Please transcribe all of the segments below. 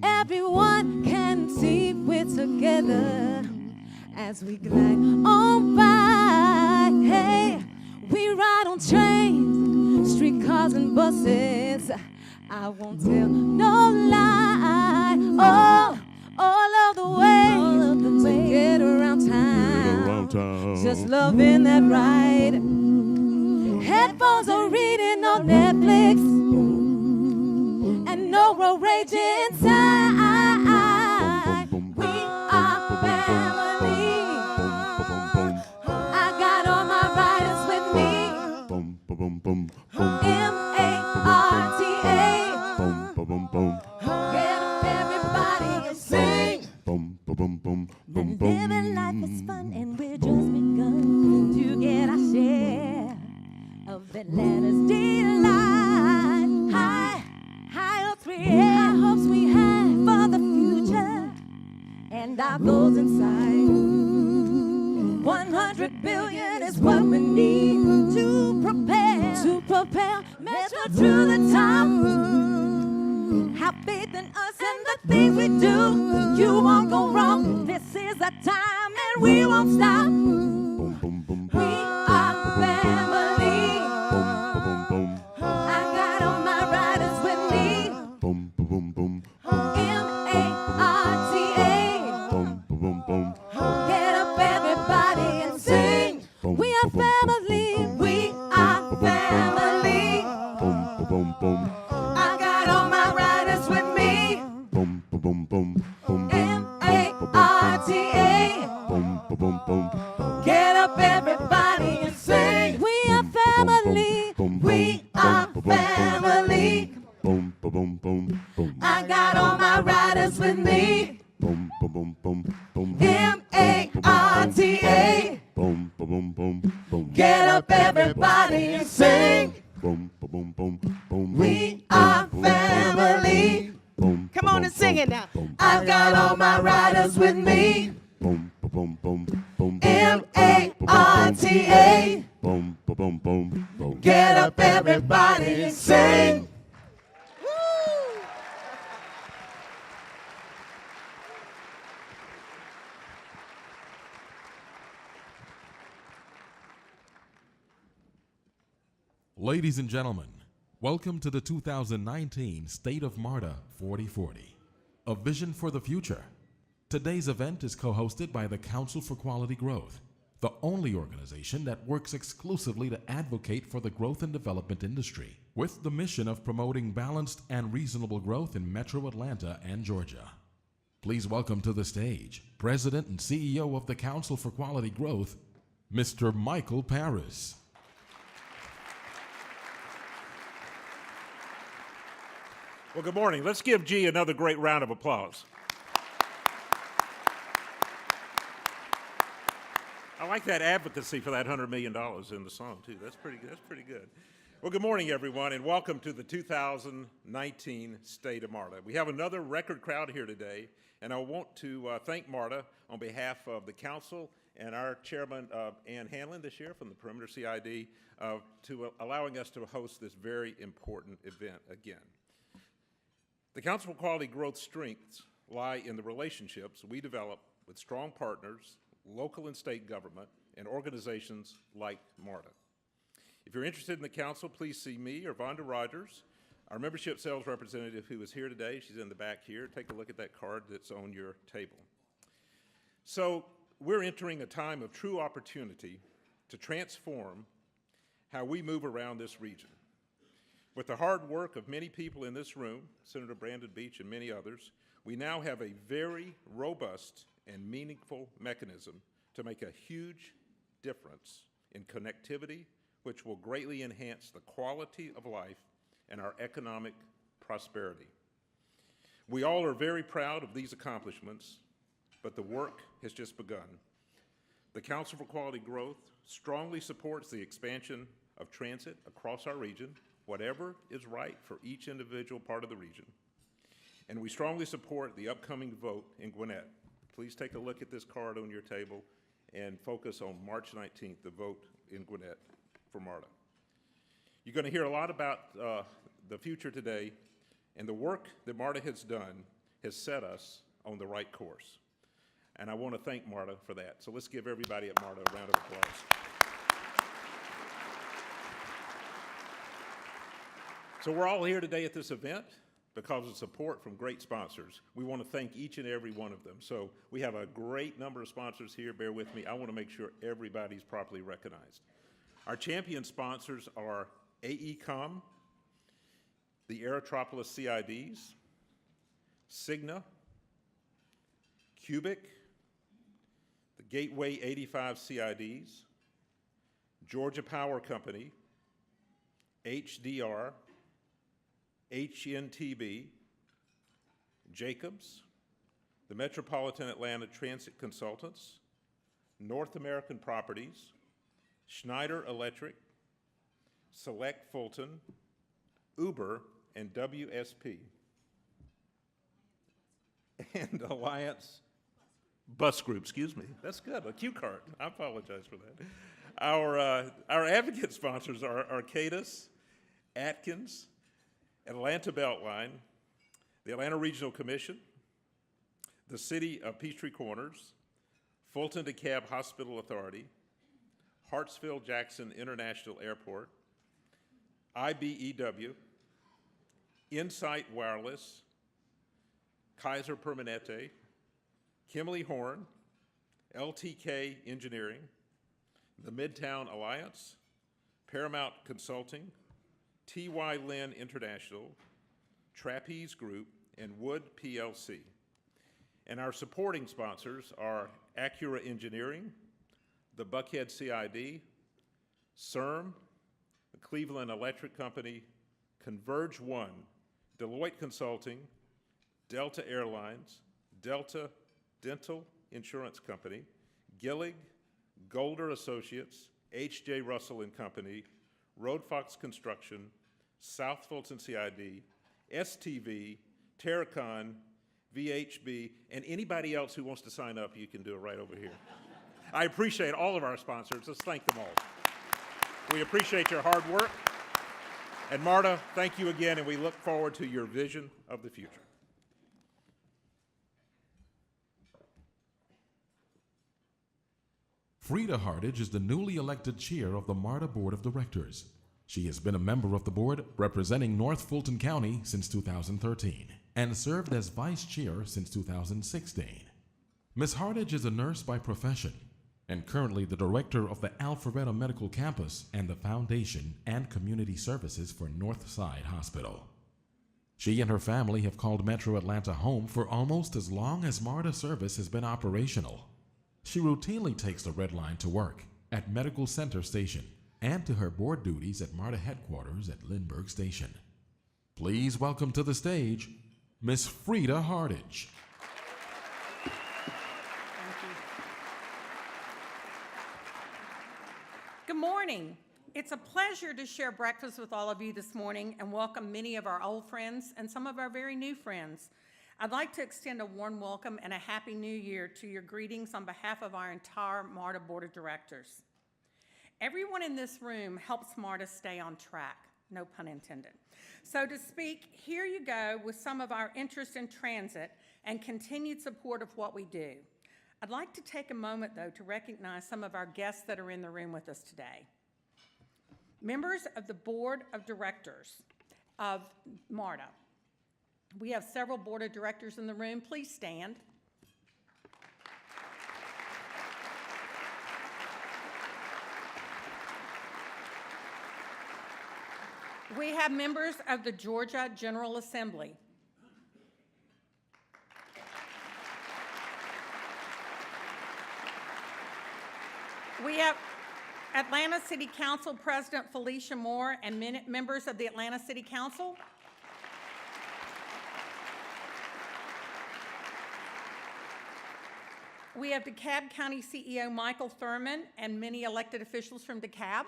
Everyone can see we're together as we glide on by. Hey, we ride on trains, streetcars and buses. I won't tell no lie. Oh, all of the ways to get around town. Just loving that ride. Headphones are reading on Netflix, and no road rage inside. We are family. I got all my riders with me. M-A-R-T-A. Get up, everybody, and sing. Living life is fun, and we're just begun to get our share of Atlanta's delight. High hopes we have for the future, and our goals inside. 100 billion is what we need to propel Metro to the top. Have faith in us and the things we do. You won't go wrong. This is our time, and we won't stop. We are family. I got all my riders with me. M-A-R-T-A. Get up, everybody, and sing. We are family. We are family. I got all my riders with me. M-A-R-T-A. Get up, everybody, and sing. We are family. We are family. I got all my riders with me. M-A-R-T-A. Get up, everybody, and sing. We are family. Come on and sing it now. I got all my riders with me. M-A-R-T-A. Get up, everybody, and sing. Ladies and gentlemen, welcome to the 2019 State of MARTA 4040, a vision for the future. Today's event is co-hosted by the Council for Quality Growth, the only organization that works exclusively to advocate for the growth and development industry, with the mission of promoting balanced and reasonable growth in Metro Atlanta and Georgia. Please welcome to the stage President and CEO of the Council for Quality Growth, Mr. Michael Paris. Well, good morning. Let's give G another great round of applause. I like that advocacy for that $100 million in the song, too. That's pretty good. Well, good morning, everyone, and welcome to the 2019 State of MARTA. We have another record crowd here today, and I want to thank MARTA on behalf of the council and our chairman, Ann Hanlon, this year from the Perimeter CID, to allowing us to host this very important event again. The Council for Quality Growth strengths lie in the relationships we develop with strong partners, local and state government, and organizations like MARTA. If you're interested in the council, please see me or Vonda Rogers, our membership sales representative who is here today. She's in the back here. Take a look at that card that's on your table. So we're entering a time of true opportunity to transform how we move around this region. With the hard work of many people in this room, Senator Brandon Beach and many others, we now have a very robust and meaningful mechanism to make a huge difference in connectivity, which will greatly enhance the quality of life and our economic prosperity. We all are very proud of these accomplishments, but the work has just begun. The Council for Quality Growth strongly supports the expansion of transit across our region, whatever is right for each individual part of the region. And we strongly support the upcoming vote in Gwinnett. Please take a look at this card on your table and focus on March 19th, the vote in Gwinnett for MARTA. You're going to hear a lot about the future today, and the work that MARTA has done has set us on the right course. And I want to thank MARTA for that. So let's give everybody at MARTA a round of applause. So we're all here today at this event because of support from great sponsors. We want to thank each and every one of them. So we have a great number of sponsors here. Bear with me. I want to make sure everybody's properly recognized. Our champion sponsors are AECOM, the Aerotropolis CIDs, Cigna, Cubic, the Gateway 85 CIDs, Georgia Power Company, HDR, HNTB, Jacobs, the Metropolitan Atlanta Transit Consultants, North American Properties, Schneider Electric, Select Fulton, Uber, and WSP, and Alliance Bus Group, excuse me. That's good, a cue card. I apologize for that. Our advocate sponsors are Arcadis, Atkins, Atlanta Beltline, the Atlanta Regional Commission, the City of Peachtree Corners, Fulton DeKalb Hospital Authority, Hartsfield-Jackson International Airport, IBEW, Insight Wireless, Kaiser Permanente, Kimley Horn, LTK Engineering, the Midtown Alliance, Paramount Consulting, T.Y. Lynn International, Trapeze Group, and Wood PLC. And our supporting sponsors are Acura Engineering, the Buckhead CID, CERM, the Cleveland Electric Company, Converge One, Deloitte Consulting, Delta Airlines, Delta Dental Insurance Company, Gillig, Golder Associates, H.J. Russell and Company, Road Fox Construction, South Fulton CID, STV, Terracon, VHB, and anybody else who wants to sign up, you can do it right over here. I appreciate all of our sponsors. Let's thank them all. We appreciate your hard work. And MARTA, thank you again, and we look forward to your vision of the future. Freda Harding is the newly elected chair of the MARTA Board of Directors. She has been a member of the board representing North Fulton County since 2013 and served as vice chair since 2016. Ms. Harding is a nurse by profession and currently the director of the Alpharetta Medical Campus and the Foundation and Community Services for Northside Hospital. She and her family have called Metro Atlanta home for almost as long as MARTA service has been operational. She routinely takes the Red Line to work at Medical Center Station and to her board duties at MARTA headquarters at Lindbergh Station. Please welcome to the stage, Ms. Freda Harding. Thank you. Good morning. It's a pleasure to share breakfast with all of you this morning and welcome many of our old friends and some of our very new friends. I'd like to extend a warm welcome and a Happy New Year to your greetings on behalf of our entire MARTA Board of Directors. Everyone in this room helps MARTA stay on track, no pun intended. So to speak, here you go with some of our interest in transit and continued support of what we do. I'd like to take a moment, though, to recognize some of our guests that are in the room with us today. Members of the Board of Directors of MARTA. We have several Board of Directors in the room. Please stand. We have members of the Georgia General Assembly. We have Atlanta City Council President Felicia Moore and members of the Atlanta City Council. We have DeKalb County CEO Michael Thurman and many elected officials from DeKalb.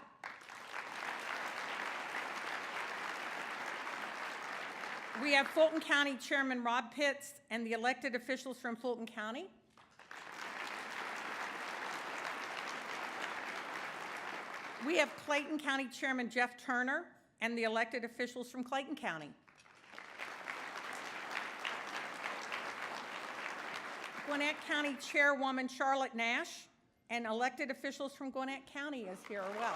We have Fulton County Chairman Rob Pitts and the elected officials from Fulton County. We have Clayton County Chairman Jeff Turner and the elected officials from Clayton County. Gwinnett County Chairwoman Charlotte Nash and elected officials from Gwinnett County is here as well.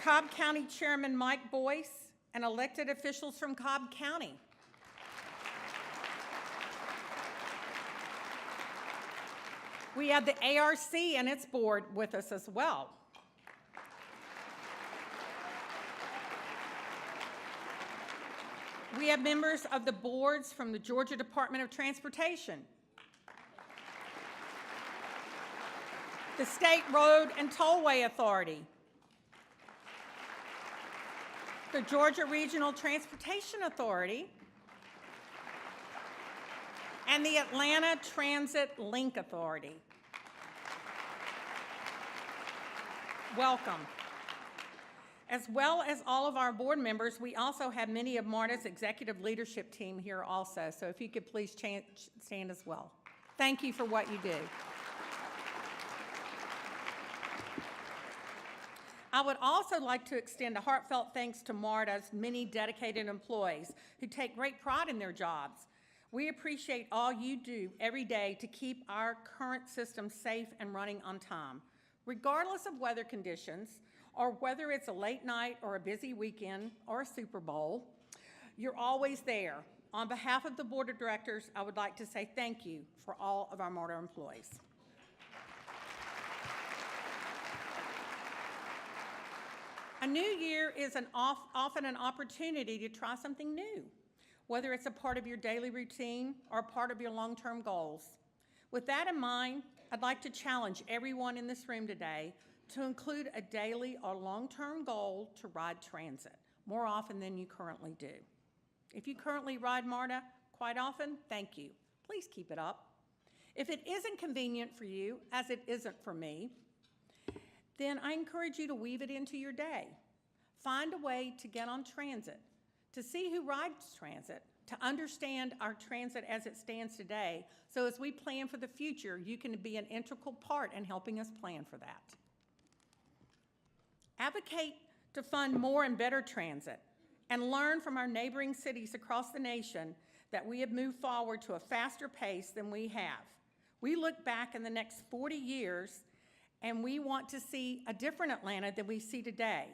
Cobb County Chairman Mike Boyce and elected officials from Cobb County. We have the ARC and its board with us as well. We have members of the boards from the Georgia Department of Transportation, the State Road and Tollway Authority, the Georgia Regional Transportation Authority, and the Atlanta Transit Link Authority. Welcome. As well as all of our board members, we also have many of MARTA's executive leadership team here also, so if you could please stand as well. Thank you for what you do. I would also like to extend a heartfelt thanks to MARTA's many dedicated employees who take great pride in their jobs. We appreciate all you do every day to keep our current system safe and running on time. Regardless of weather conditions, or whether it's a late night or a busy weekend or a Super Bowl, you're always there. On behalf of the Board of Directors, I would like to say thank you for all of our MARTA employees. A new year is often an opportunity to try something new, whether it's a part of your daily routine or a part of your long-term goals. With that in mind, I'd like to challenge everyone in this room today to include a daily or long-term goal to ride transit more often than you currently do. If you currently ride MARTA quite often, thank you. Please keep it up. If it isn't convenient for you, as it isn't for me, then I encourage you to weave it into your day. Find a way to get on transit, to see who rides transit, to understand our transit as it stands today, so as we plan for the future, you can be an integral part in helping us plan for that. Advocate to fund more and better transit and learn from our neighboring cities across the nation that we have moved forward to a faster pace than we have. We look back in the next 40 years and we want to see a different Atlanta than we see today.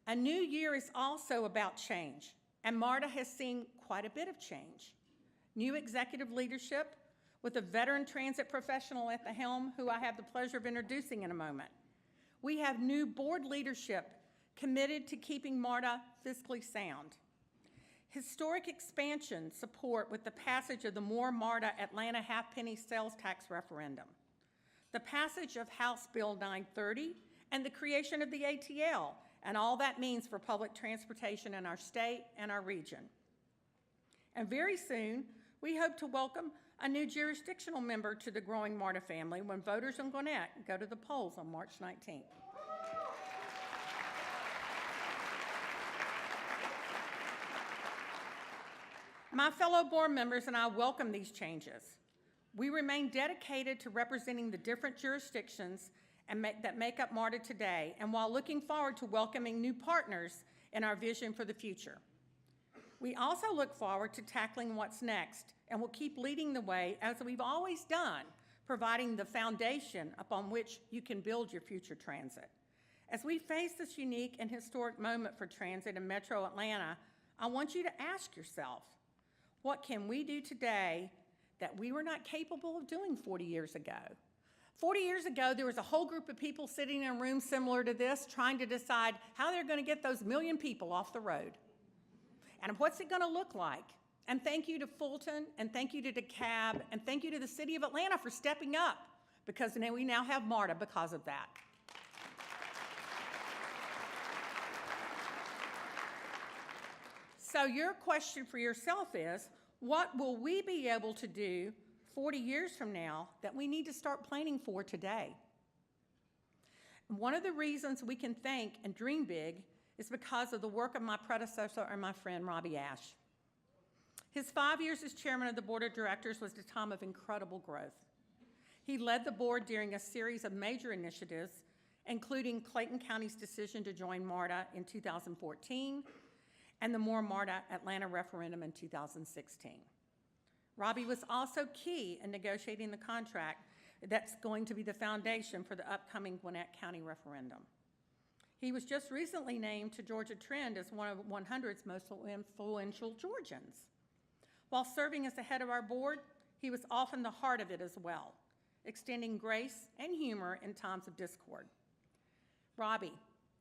A new year is also about change, and MARTA has seen quite a bit of change. New executive leadership with a veteran transit professional at the helm who I have the pleasure of introducing in a moment. We have new board leadership committed to keeping MARTA fiscally sound. Historic expansion support with the passage of the More MARTA Atlanta half-penny sales tax referendum. The passage of House Bill 930 and the creation of the ATL and all that means for public transportation in our state and our region. And very soon, we hope to welcome a new jurisdictional member to the growing MARTA family when voters in Gwinnett go to the polls on March 19th. My fellow board members and I welcome these changes. We remain dedicated to representing the different jurisdictions that make up MARTA today, and while looking forward to welcoming new partners in our vision for the future. We also look forward to tackling what's next, and will keep leading the way as we've always done, providing the foundation upon which you can build your future transit. As we face this unique and historic moment for transit in Metro Atlanta, I want you to ask yourself, what can we do today that we were not capable of doing 40 years ago? 40 years ago, there was a whole group of people sitting in a room similar to this trying to decide how they're going to get those million people off the road. And what's it going to look like? And thank you to Fulton, and thank you to DeKalb, and thank you to the City of Atlanta for stepping up, because we now have MARTA because of that. So your question for yourself is, what will we be able to do 40 years from now that we need to start planning for today? And one of the reasons we can think and dream big is because of the work of my predecessor and my friend, Robbie Ash. His 5 years as chairman of the board of directors was a time of incredible growth. He led the board during a series of major initiatives, including Clayton County's decision to join MARTA in 2014 and the More MARTA Atlanta referendum in 2016. Robbie was also key in negotiating the contract that's going to be the foundation for the upcoming Gwinnett County referendum. He was just recently named to Georgia Trend as one of 100's most influential Georgians. While serving as the head of our board, he was often the heart of it as well, extending grace and humor in times of discord. Robbie,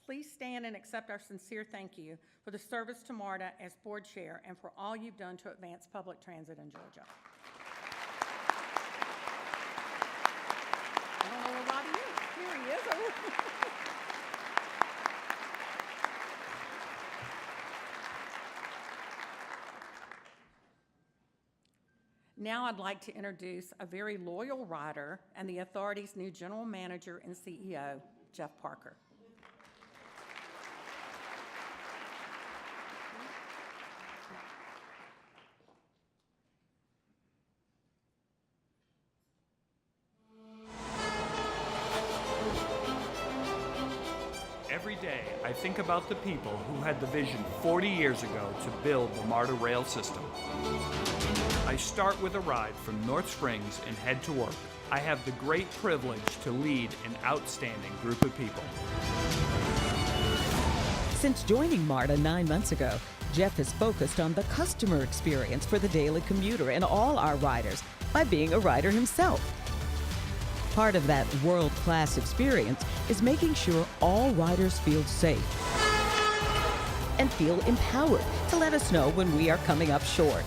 please stand and accept our sincere thank you for the service to MARTA as board chair and for all you've done to advance public transit in Georgia. I don't know where Robbie is. Here he is. Now I'd like to introduce a very loyal rider and the authority's new general manager and CEO, Jeff Parker. Every day, I think about the people who had the vision 40 years ago to build the MARTA rail system. I start with a ride from North Springs and head to work. I have the great privilege to lead an outstanding group of people. Since joining MARTA 9 months ago, Jeff has focused on the customer experience for the daily commuter and all our riders by being a rider himself. Part of that world-class experience is making sure all riders feel safe and feel empowered to let us know when we are coming up short.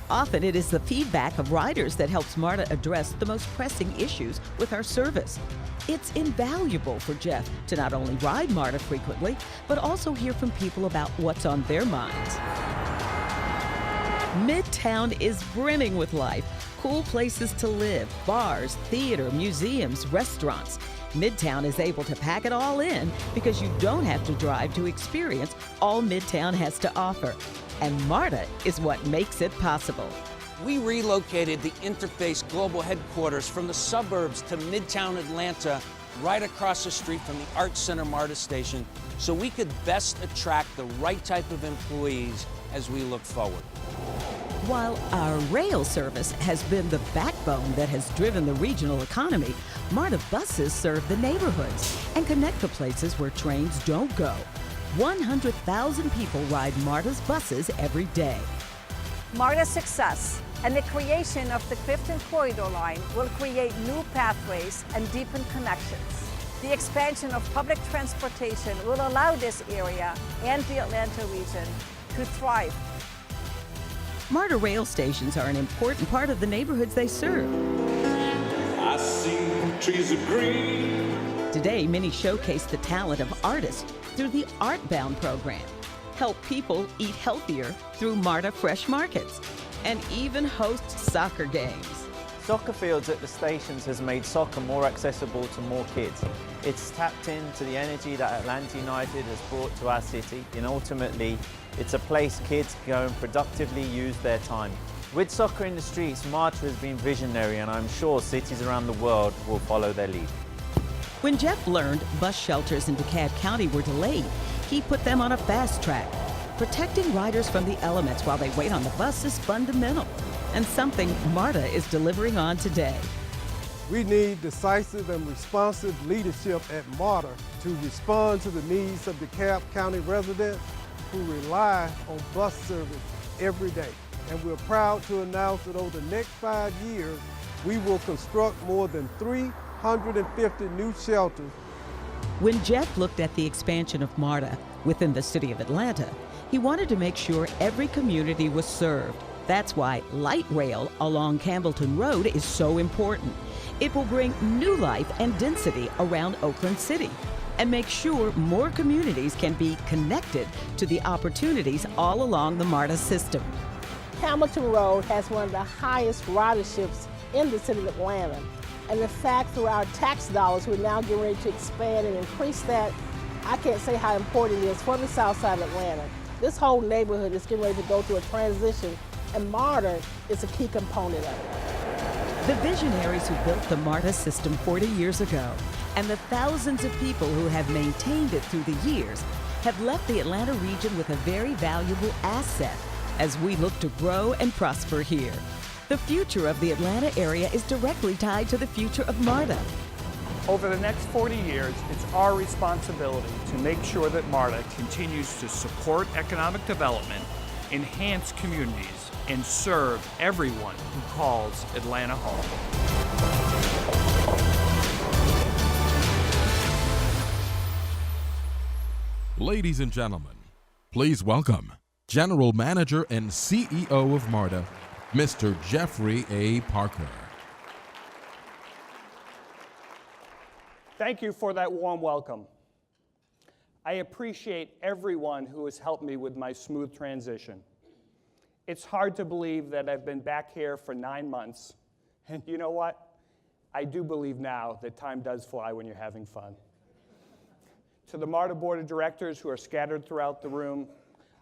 Often it is the feedback of riders that helps MARTA address the most pressing issues with our service. It's invaluable for Jeff to not only ride MARTA frequently, but also hear from people about what's on their minds. Midtown is brimming with life. Cool places to live, bars, theater, museums, restaurants. Midtown is able to pack it all in because you don't have to drive to experience all Midtown has to offer. And MARTA is what makes it possible. We relocated the Interface Global Headquarters from the suburbs to Midtown Atlanta, right across the street from the Arts Center MARTA station, so we could best attract the right type of employees as we look forward. While our rail service has been the backbone that has driven the regional economy, MARTA buses serve the neighborhoods and connect the places where trains don't go. 100,000 people ride MARTA's buses every day. MARTA's success and the creation of the Clifton Corridor Line will create new pathways and deepen connections. The expansion of public transportation will allow this area and the Atlanta region to thrive. MARTA rail stations are an important part of the neighborhoods they serve. I see trees of green. Today, many showcase the talent of artists through the Artbound program, help people eat healthier through MARTA Fresh Markets, and even host soccer games. Soccer fields at the stations has made soccer more accessible to more kids. It's tapped into the energy that Atlanta United has brought to our city, and ultimately, it's a place kids can go and productively use their time. With soccer in the streets, MARTA has been visionary, and I'm sure cities around the world will follow their lead. When Jeff learned bus shelters in DeKalb County were delayed, he put them on a fast track. Protecting riders from the elements while they wait on the bus is fundamental, and something MARTA is delivering on today. We need decisive and responsive leadership at MARTA to respond to the needs of DeKalb County residents who rely on bus service every day. And we're proud to announce that over the next 5 years, we will construct more than 3 150 new shelters. When Jeff looked at the expansion of MARTA within the city of Atlanta, he wanted to make sure every community was served. That's why light rail along Campbellton Road is so important. It will bring new life and density around Oakland City and make sure more communities can be connected to the opportunities all along the MARTA system. Hamilton Road has one of the highest riderships in the city of Atlanta. And in fact, through our tax dollars, we're now getting ready to expand and increase that. I can't say how important it is for the south side of Atlanta. This whole neighborhood is getting ready to go through a transition, and MARTA is a key component of it. The visionaries who built the MARTA system 40 years ago and the thousands of people who have maintained it through the years have left the Atlanta region with a very valuable asset as we look to grow and prosper here. The future of the Atlanta area is directly tied to the future of MARTA. Over the next 40 years, it's our responsibility to make sure that MARTA continues to support economic development, enhance communities, and serve everyone who calls Atlanta home. Ladies and gentlemen, please welcome General Manager and CEO of MARTA, Mr. Jeffrey A. Parker. Thank you for that warm welcome. I appreciate everyone who has helped me with my smooth transition. It's hard to believe that I've been back here for 9 months, and you know what? I do believe now that time does fly when you're having fun. To the MARTA Board of Directors who are scattered throughout the room,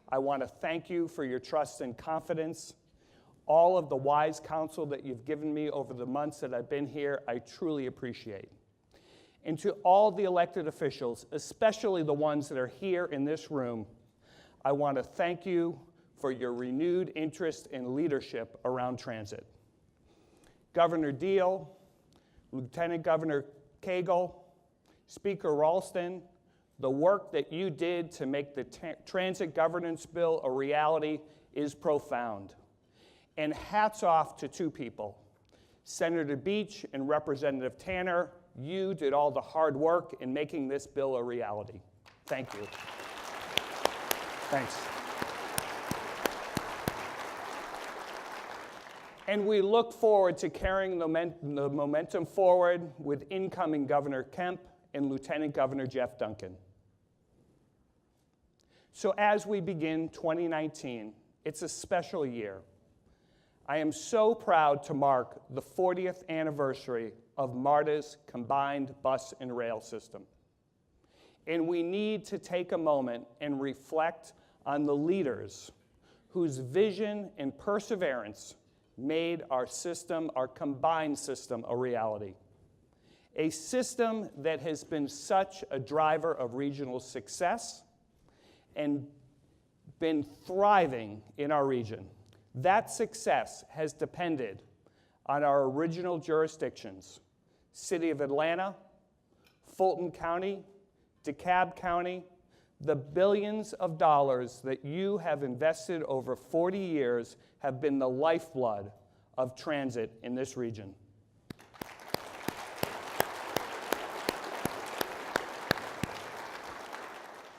I want to thank you for your trust and confidence. All of the wise counsel that you've given me over the months that I've been here, I truly appreciate. And to all the elected officials, especially the ones that are here in this room, I want to thank you for your renewed interest and leadership around transit. Governor Deal, Lieutenant Governor Cagle, Speaker Ralston, the work that you did to make the Transit Governance Bill a reality is profound. And hats off to two people, Senator Beach and Representative Tanner. You did all the hard work in making this bill a reality. Thank you. Thanks. And we look forward to carrying the momentum forward with incoming Governor Kemp and Lieutenant Governor Jeff Duncan. So as we begin 2019, it's a special year. I am so proud to mark the 40th anniversary of MARTA's combined bus and rail system. And we need to take a moment and reflect on the leaders whose vision and perseverance made our system, our combined system, a reality. A system that has been such a driver of regional success and been thriving in our region. That success has depended on our original jurisdictions, City of Atlanta, Fulton County, DeKalb County, the billions of dollars that you have invested over 40 years have been the lifeblood of transit in this region.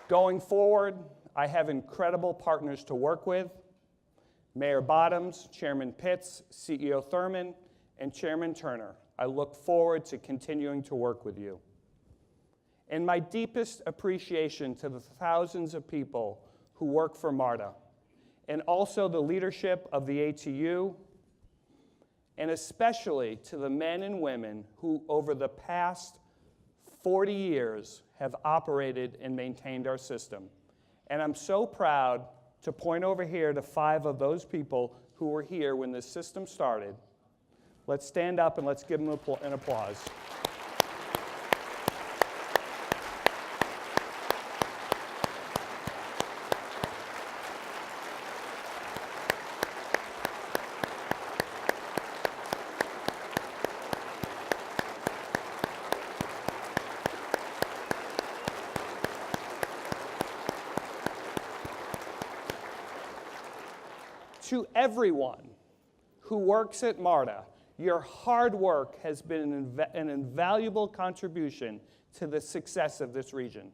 Going forward, I have incredible partners to work with. Mayor Bottoms, Chairman Pitts, CEO Thurman, and Chairman Turner. I look forward to continuing to work with you. And my deepest appreciation to the thousands of people who work for MARTA, and also the leadership of the ATU, and especially to the men and women who over the past 40 years have operated and maintained our system. And I'm so proud to point over here to 5 of those people who were here when this system started. Let's stand up and let's give them an applause. To everyone who works at MARTA, Your hard work has been an invaluable contribution to the success of this region.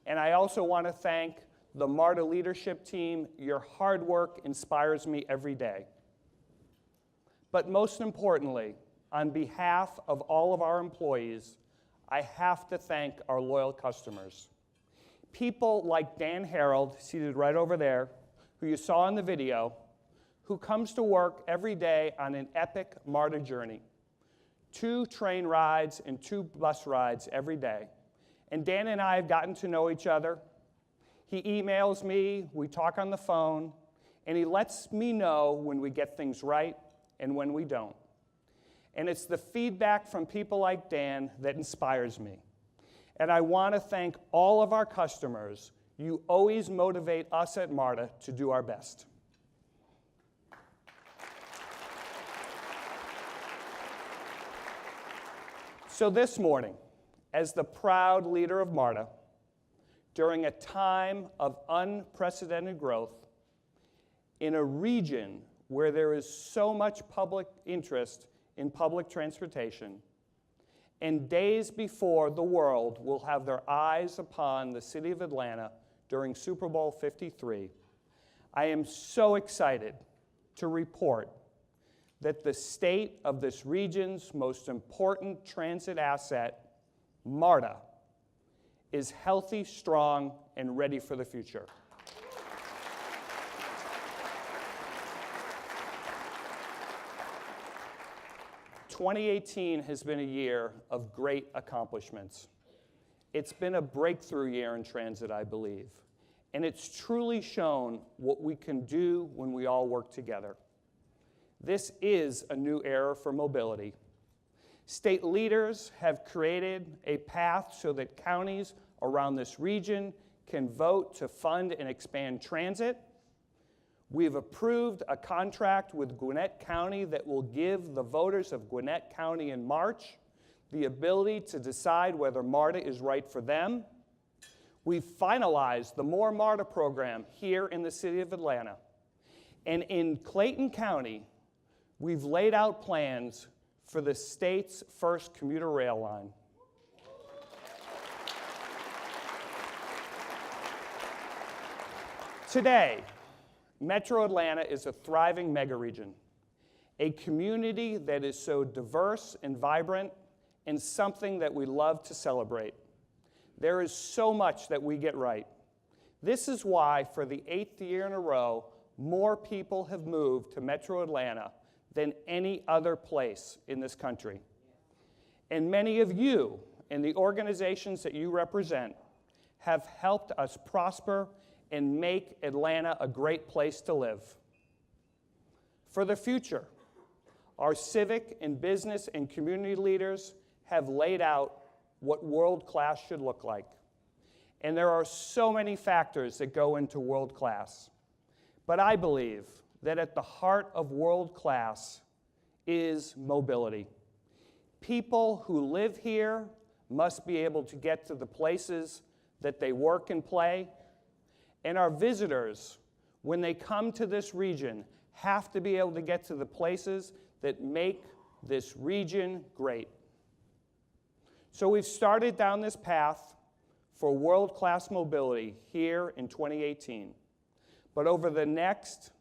And I also want to thank the MARTA leadership team. Your hard work inspires me every day. But most importantly, on behalf of all of our employees, I have to thank our loyal customers. People like Dan Harold, seated right over there, who you saw in the video, who comes to work every day on an epic MARTA journey. 2 train rides and 2 bus rides every day. And Dan and I have gotten to know each other. He emails me, we talk on the phone, and he lets me know when we get things right and when we don't. And it's the feedback from people like Dan that inspires me. And I want to thank all of our customers. You always motivate us at MARTA to do our best. So this morning, as the proud leader of MARTA, during a time of unprecedented growth, in a region where there is so much public interest in public transportation, and days before the world will have their eyes upon the city of Atlanta during Super Bowl 53, I am so excited to report that the state of this region's most important transit asset, MARTA, is healthy, strong, and ready for the future. "2018 has been a year of great accomplishments. It's been a breakthrough year in transit, I believe, and it's truly shown what we can do when we all work together. This is a new era for mobility. State leaders have created a path so that counties around this region can vote to fund and expand transit. We've approved a contract with Gwinnett County that will give the voters of Gwinnett County in March the ability to decide whether MARTA is right for them. We've finalized the More MARTA program here in the city of Atlanta. And in Clayton County, we've laid out plans for the state's first commuter rail line. Today, Metro Atlanta is a thriving megaregion, a community that is so diverse and vibrant, and something that we love to celebrate. There is so much that we get right. This is why, for the 8th year in a row, more people have moved to Metro Atlanta than any other place in this country. And many of you and the organizations that you represent have helped us prosper and make Atlanta a great place to live. For the future, our civic and business and community leaders have laid out what world-class should look like. And there are so many factors that go into world-class. But I believe that at the heart of world-class is mobility. People who live here must be able to get to the places that they work and play. And our visitors, when they come to this region, have to be able to get to the places that make this region great. So we've started down this path for world-class mobility here in 2018. But over the next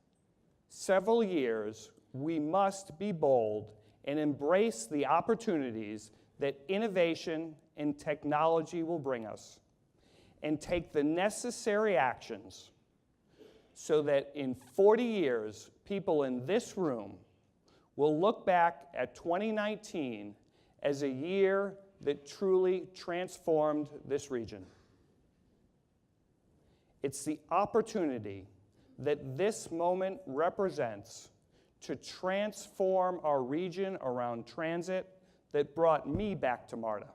several years, we must be bold and embrace the opportunities that innovation and technology will bring us, and take the necessary actions so that in 40 years, people in this room will look back at 2019 as a year that truly transformed this region. It's the opportunity that this moment represents to transform our region around transit that brought me back to MARTA.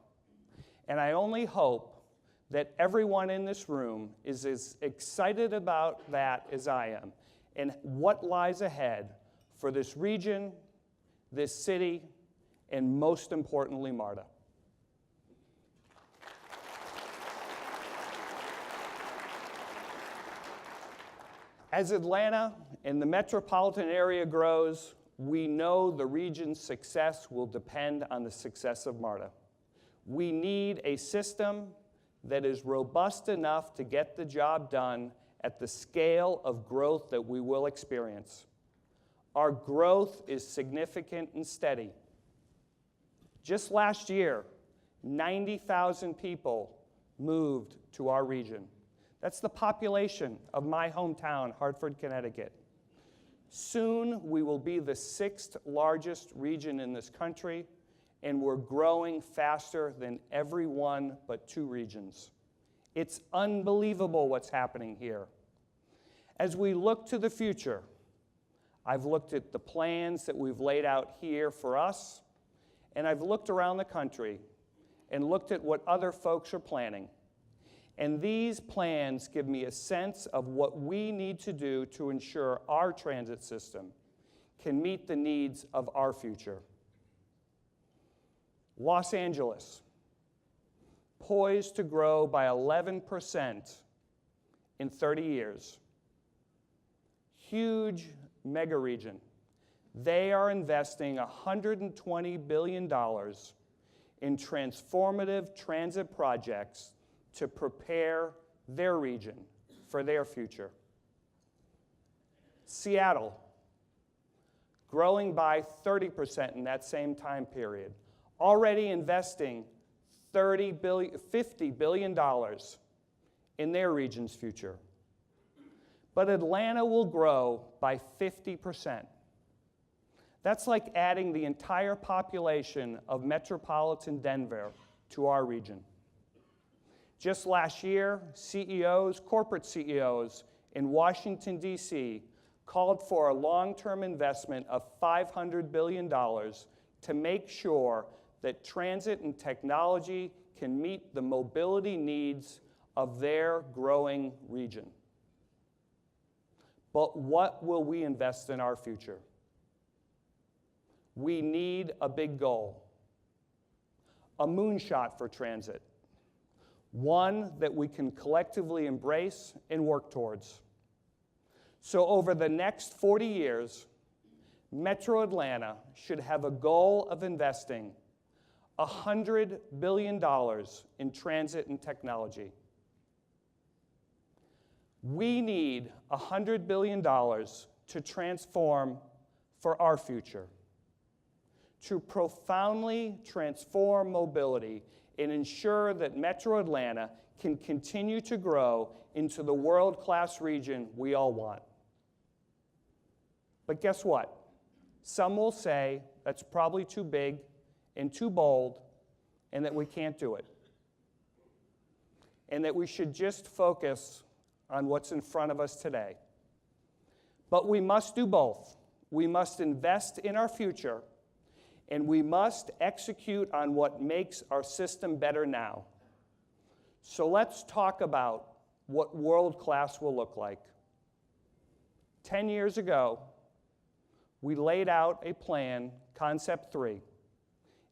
And I only hope that everyone in this room is as excited about that as I am, and what lies ahead for this region, this city, and most importantly, MARTA. As Atlanta and the metropolitan area grows, we know the region's success will depend on the success of MARTA. We need a system that is robust enough to get the job done at the scale of growth that we will experience. Our growth is significant and steady. Just last year, 90,000 people moved to our region. That's the population of my hometown, Hartford, Connecticut. Soon, we will be the 6th largest region in this country, and we're growing faster than every one but 2 regions. It's unbelievable what's happening here. As we look to the future, I've looked at the plans that we've laid out here for us, and I've looked around the country and looked at what other folks are planning. And these plans give me a sense of what we need to do to ensure our transit system can meet the needs of our future. Los Angeles, poised to grow by 11% in 30 years. Huge mega region. They are investing $120 billion in transformative transit projects to prepare their region for their future. Seattle, growing by 30% in that same time period, already investing $50 billion in their region's future. But Atlanta will grow by 50%. That's like adding the entire population of metropolitan Denver to our region. Just last year, corporate CEOs in Washington, D.C. called for a long-term investment of $500 billion to make sure that transit and technology can meet the mobility needs of their growing region. But what will we invest in our future? We need a big goal, a moonshot for transit, one that we can collectively embrace and work towards. So over the next 40 years, Metro Atlanta should have a goal of investing $100 billion in transit and technology. We need $100 billion to transform for our future, to profoundly transform mobility and ensure that Metro Atlanta can continue to grow into the world-class region we all want. But guess what? Some will say that's probably too big and too bold and that we can't do it, and that we should just focus on what's in front of us today. But we must do both. We must invest in our future, and we must execute on what makes our system better now. So let's talk about what world-class will look like. 10 years ago, we laid out a plan, Concept 3.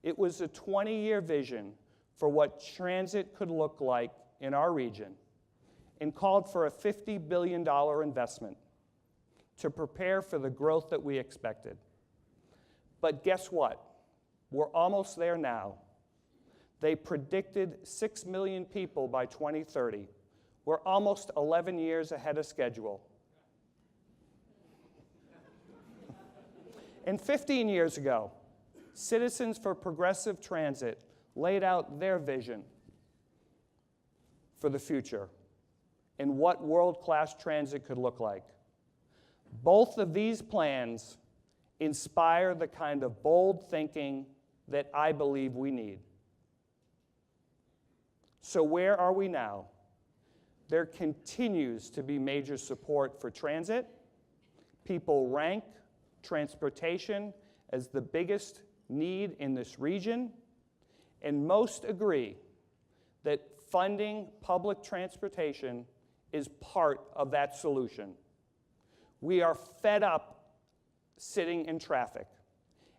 It was a 20-year vision for what transit could look like in our region, and called for a $50 billion investment to prepare for the growth that we expected. But guess what? We're almost there now. They predicted 6 million people by 2030. We're almost 11 years ahead of schedule. And 15 years ago, Citizens for Progressive Transit laid out their vision for the future and what world-class transit could look like. Both of these plans inspire the kind of bold thinking that I believe we need. So where are we now? There continues to be major support for transit. People rank transportation as the biggest need in this region, and most agree that funding public transportation is part of that solution. We are fed up sitting in traffic,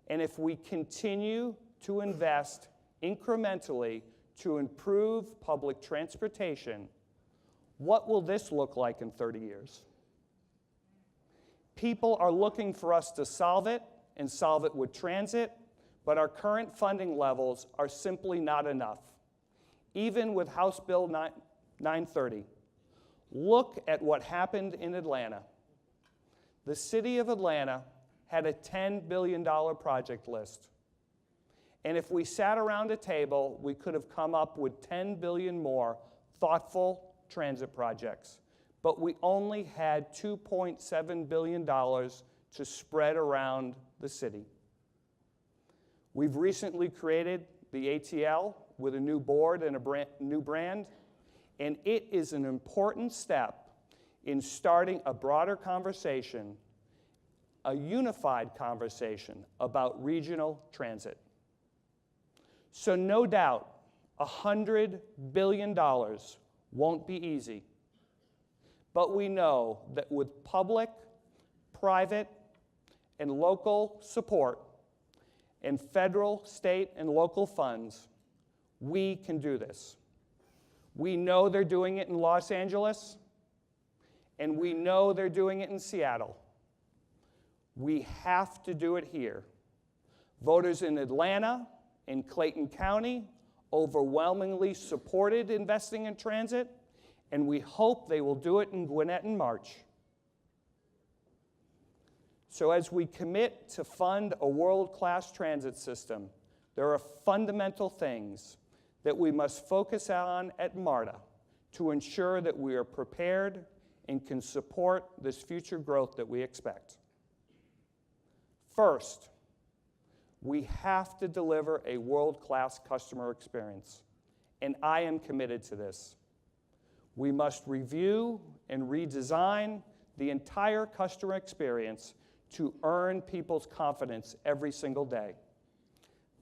and if we continue to invest incrementally to improve public transportation, what will this look like in 30 years? People are looking for us to solve it, and solve it with transit, but our current funding levels are simply not enough, even with House Bill 930. Look at what happened in Atlanta. The city of Atlanta had a $10 billion project list. And if we sat around a table, we could have come up with 10 billion more thoughtful transit projects. But we only had $2.7 billion to spread around the city. We've recently created the ATL with a new board and a new brand, and it is an important step in starting a broader conversation, a unified conversation about regional transit. So no doubt, $100 billion won't be easy. But we know that with public, private, and local support, and federal, state, and local funds, we can do this. We know they're doing it in Los Angeles, and we know they're doing it in Seattle. We have to do it here. Voters in Atlanta and Clayton County overwhelmingly supported investing in transit, and we hope they will do it in Gwinnett in March. So as we commit to fund a world-class transit system, there are fundamental things that we must focus on at MARTA to ensure that we are prepared and can support this future growth that we expect. First, we have to deliver a world-class customer experience, and I am committed to this. We must review and redesign the entire customer experience to earn people's confidence every single day.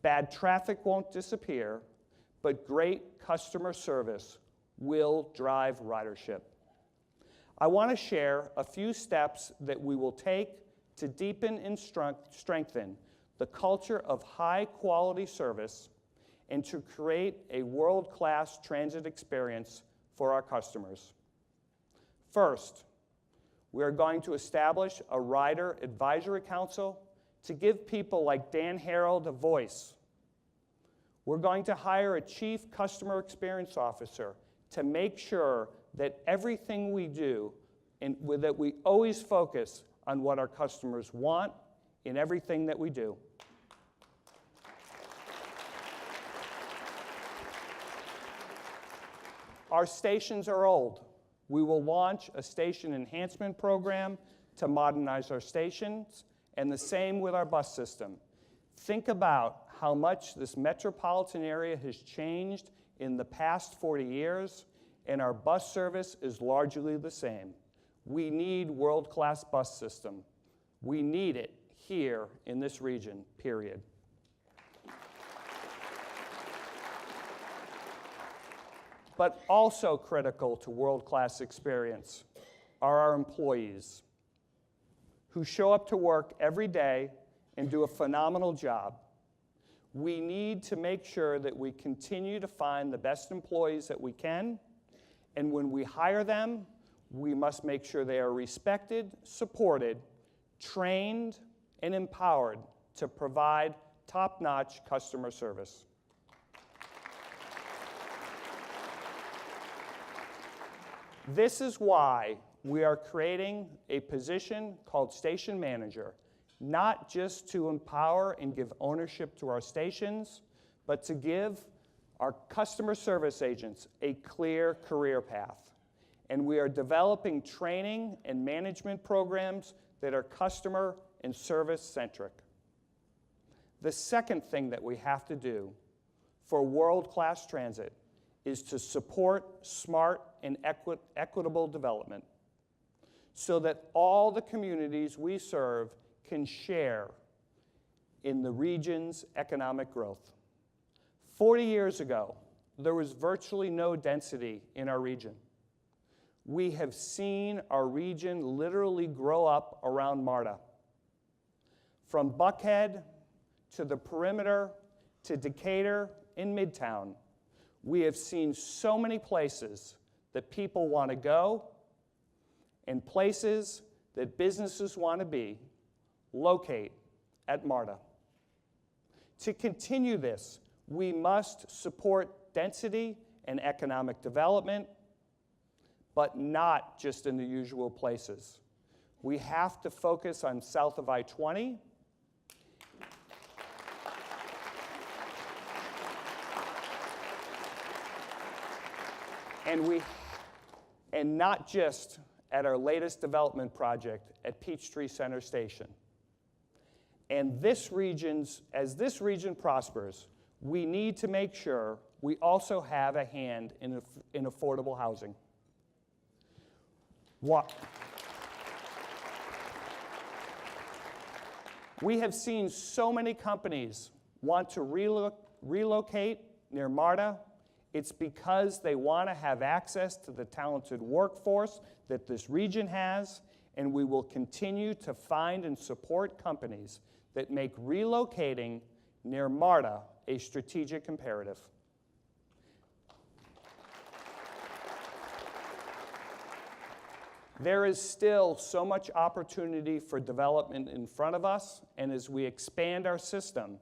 Bad traffic won't disappear, but great customer service will drive ridership. I want to share a few steps that we will take to deepen and strengthen the culture of high-quality service and to create a world-class transit experience for our customers. First, we are going to establish a rider advisory council to give people like Dan Harold a voice. We're going to hire a chief customer experience officer to make sure that everything we do and that we always focus on what our customers want in everything that we do. Our stations are old. We will launch a station enhancement program to modernize our stations, and the same with our bus system. Think about how much this metropolitan area has changed in the past 40 years, and our bus service is largely the same. We need world-class bus system. We need it here in this region, period. But also critical to world-class experience are our employees who show up to work every day and do a phenomenal job. We need to make sure that we continue to find the best employees that we can, and when we hire them, we must make sure they are respected, supported, trained, and empowered to provide top-notch customer service. This is why we are creating a position called Station Manager, not just to empower and give ownership to our stations, but to give our customer service agents a clear career path. And we are developing training and management programs that are customer and service-centric. The second thing that we have to do for world-class transit is to support smart and equitable development so that all the communities we serve can share in the region's economic growth. 40 years ago, there was virtually no density in our region. We have seen our region literally grow up around MARTA. From Buckhead to the perimeter to Decatur in Midtown, we have seen so many places that people want to go and places that businesses want to be, locate, at MARTA. To continue this, we must support density and economic development, but not just in the usual places. We have to focus on south of I-20, and not just at our latest development project at Peachtree Center Station. And as this region prospers, we need to make sure we also have a hand in affordable housing. We have seen so many companies want to relocate near MARTA. It's because they want to have access to the talented workforce that this region has, and we will continue to find and support companies that make relocating near MARTA a strategic imperative. There is still so much opportunity for development in front of us, and as we expand our system,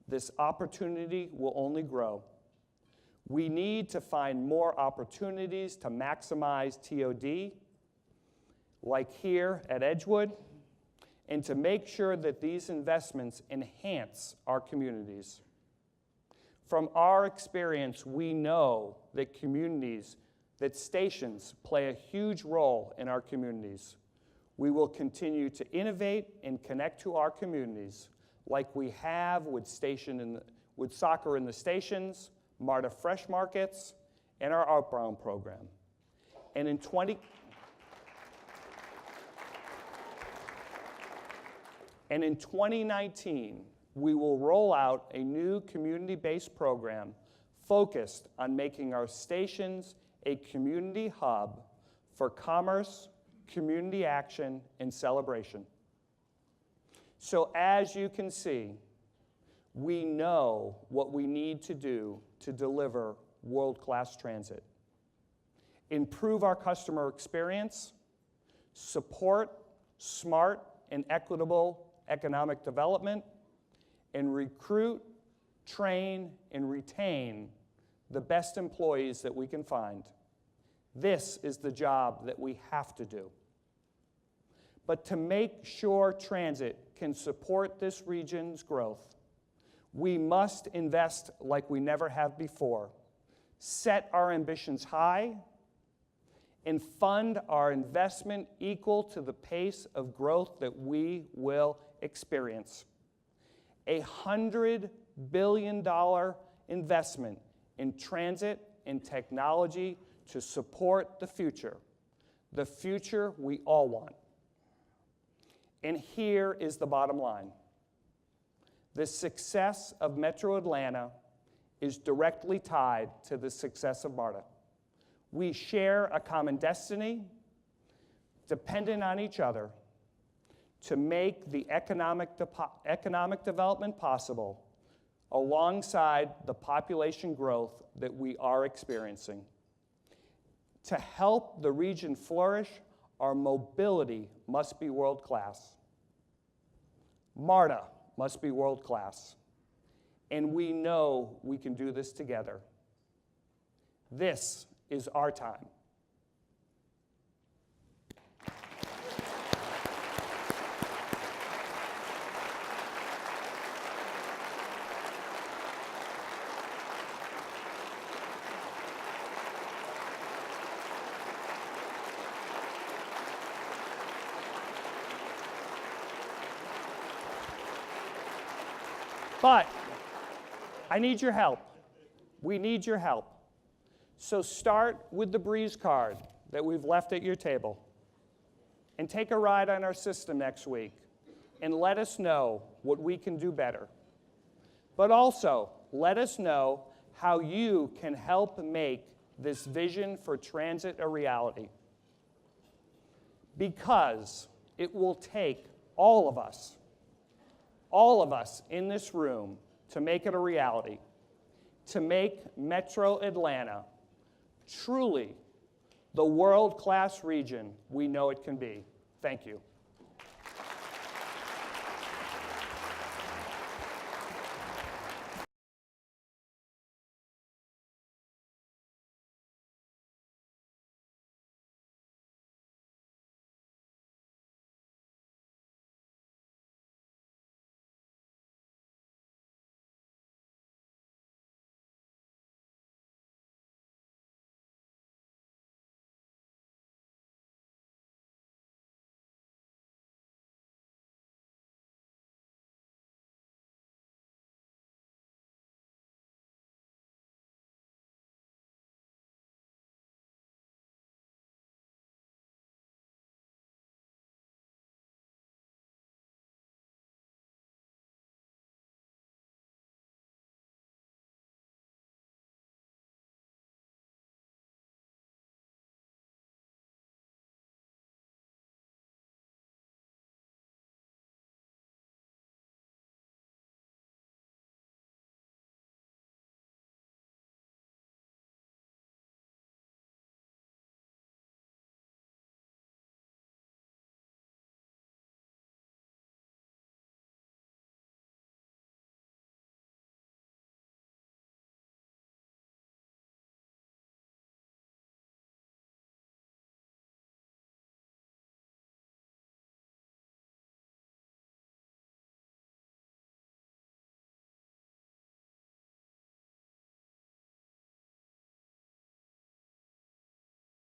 this opportunity will only grow. We need to find more opportunities to maximize TOD, like here at Edgewood, and to make sure that these investments enhance our communities. From our experience, we know that stations play a huge role in our communities. We will continue to innovate and connect to our communities like we have with Soccer in the Stations, MARTA Fresh Markets, and our Outbound program. And in 2019, we will roll out a new community-based program focused on making our stations a community hub for commerce, community action, and celebration. So as you can see, we know what we need to do to deliver world-class transit. Improve our customer experience, support smart and equitable economic development, and recruit, train, and retain the best employees that we can find. This is the job that we have to do. But to make sure transit can support this region's growth, we must invest like we never have before, set our ambitions high, and fund our investment equal to the pace of growth that we will experience. $100 billion investment in transit and technology to support the future we all want. And here is the bottom line. The success of Metro Atlanta is directly tied to the success of MARTA. We share a common destiny, dependent on each other, to make the economic development possible alongside the population growth that we are experiencing. To help the region flourish, our mobility must be world-class. MARTA must be world-class. And we know we can do this together. This is our time. But I need your help. We need your help. So start with the Breeze card that we've left at your table and take a ride on our system next week and let us know what we can do better. But also, let us know how you can help make this vision for transit a reality. Because it will take all of us in this room to make it a reality, to make Metro Atlanta truly the world-class region we know it can be. Thank you.